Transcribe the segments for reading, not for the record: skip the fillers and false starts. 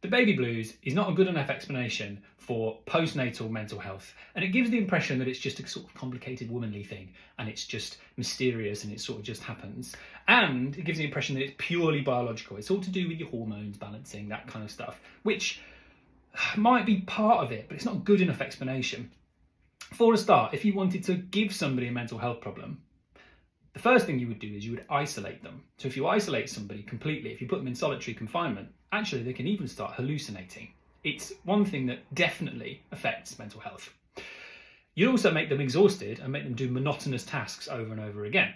The baby blues is not a good enough explanation for postnatal mental health, and it gives the impression that it's just a sort of complicated womanly thing and it's just mysterious and it sort of just happens, and it gives the impression that it's purely biological. It's all to do with your hormones balancing, that kind of stuff, which might be part of it, but it's not a good enough explanation. For a start, if you wanted to give somebody a mental health problem, the first thing you would do is you would isolate them. So if you isolate somebody completely, if you put them in solitary confinement, actually they can even start hallucinating. It's one thing that definitely affects mental health. You'd also make them exhausted and make them do monotonous tasks over and over again.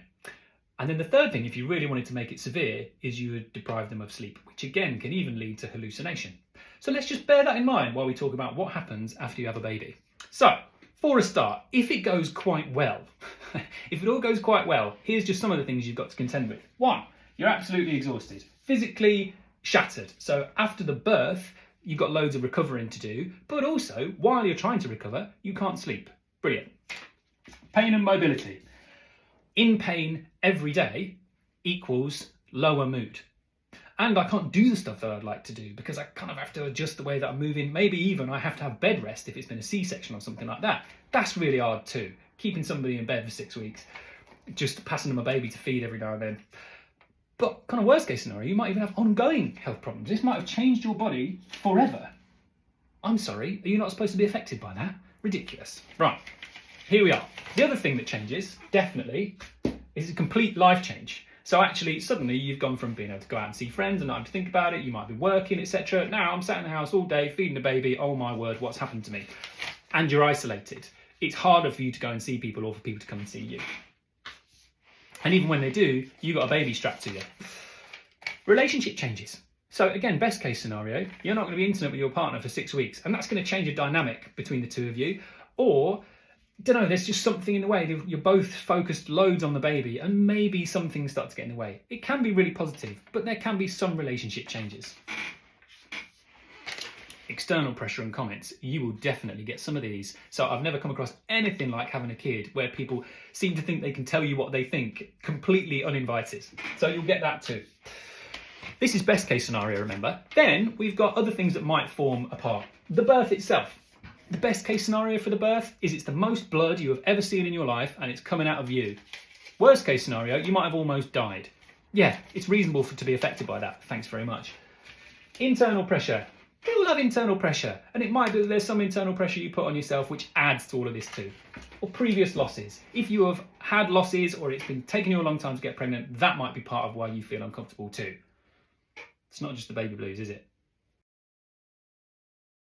And then the third thing, if you really wanted to make it severe, is you would deprive them of sleep, which again can even lead to hallucination. So let's just bear that in mind while we talk about what happens after you have a baby. So, for a start, if it goes quite well, if it all goes quite well, here's just some of the things you've got to contend with. 1, you're absolutely exhausted, physically shattered. So after the birth, you've got loads of recovering to do, but also while you're trying to recover, you can't sleep. Brilliant. Pain and mobility. In pain every day equals lower mood. And I can't do the stuff that I'd like to do because I kind of have to adjust the way that I'm moving. Maybe even I have to have bed rest if it's been a C-section or something like that. That's really hard too. Keeping somebody in bed for 6 weeks, just passing them a baby to feed every now and then. But kind of worst case scenario, you might even have ongoing health problems. This might have changed your body forever. I'm sorry, are you not supposed to be affected by that? Ridiculous. Right, here we are. The other thing that changes, definitely, is a complete life change. So actually, suddenly you've gone from being able to go out and see friends and not have to think about it, you might be working, etc. Now I'm sat in the house all day feeding the baby, oh my word, what's happened to me? And you're isolated. It's harder for you to go and see people or for people to come and see you. And even when they do, you've got a baby strapped to you. Relationship changes. So again, best case scenario, you're not going to be intimate with your partner for 6 weeks, and that's going to change a dynamic between the two of you. Or, don't know, there's just something in the way. You're both focused loads on the baby and maybe some things start to get in the way. It can be really positive, but there can be some relationship changes. External pressure and comments, you will definitely get some of these. So I've never come across anything like having a kid where people seem to think they can tell you what they think completely uninvited. So you'll get that too. This is best case scenario, remember. Then we've got other things that might form a part. The birth itself. The best case scenario for the birth is it's the most blood you have ever seen in your life and it's coming out of you. Worst case scenario, you might have almost died. Yeah, it's reasonable to be affected by that. Thanks very much. Internal pressure. People have internal pressure, and it might be that there's some internal pressure you put on yourself which adds to all of this too. Or previous losses. If you have had losses or it's been taking you a long time to get pregnant, that might be part of why you feel uncomfortable too. It's not just the baby blues, is it?